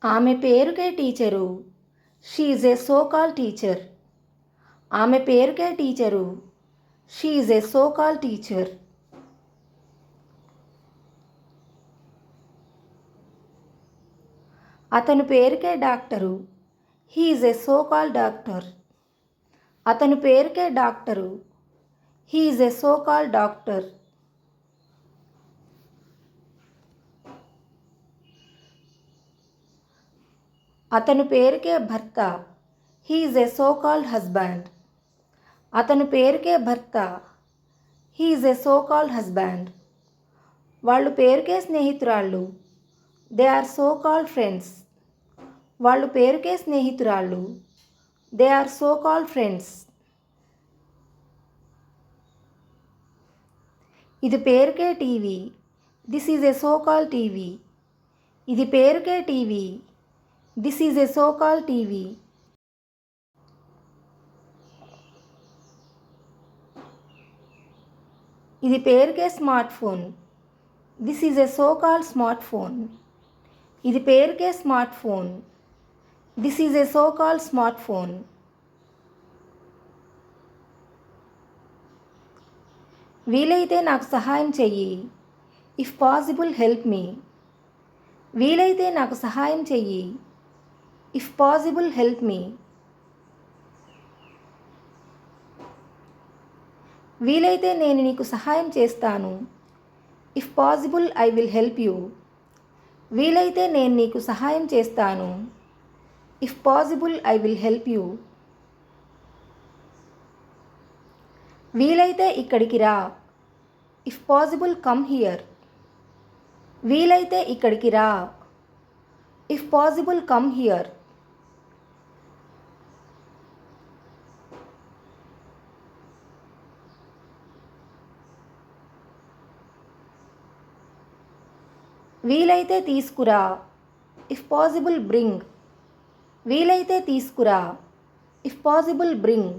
ఆమె పేరుకే teacher. She is a so call teacher. ఆమె పేరుకే teacher. She is a so call teacher. అతను పేరుకే doctor. He is a so call doctor. అతను పేరుకే doctor. He is a so call doctor. అతను పేరుకే భర్త. He is a so called husband. అతను పేరుకే భర్త. He is a so called husband. వాళ్ళు పేరుకే స్నేహితురాళ్ళు. They are so called friends. వాళ్ళు పేరుకే స్నేహితురాళ్ళు. They are so called friends. ఇది పేరుకే TV. This is a so called TV. ఇది పేరుకే TV. This is a so called TV. ఇది పేరుకే smart phone. This is a so called smart phone. ఇది పేరుకే smart phone. This is a so called smart phone. వీలైతే నాకు సహాయం చెయ్యి. If possible help me. వీలైతే నాకు సహాయం చెయ్యి. If possible help me. వీలైతే నేను నీకు సహాయం చేస్తాను. If possible I will help you. వీలైతే నేను నీకు సహాయం చేస్తాను. If possible I will help you. వీలైతే ఇక్కడికి రా. If possible come here. వీలైతే ఇక్కడికి రా. If possible come here. వీలైతే తీసుకురా. If possible bring. వీలైతే తీసుకురా. If possible bring.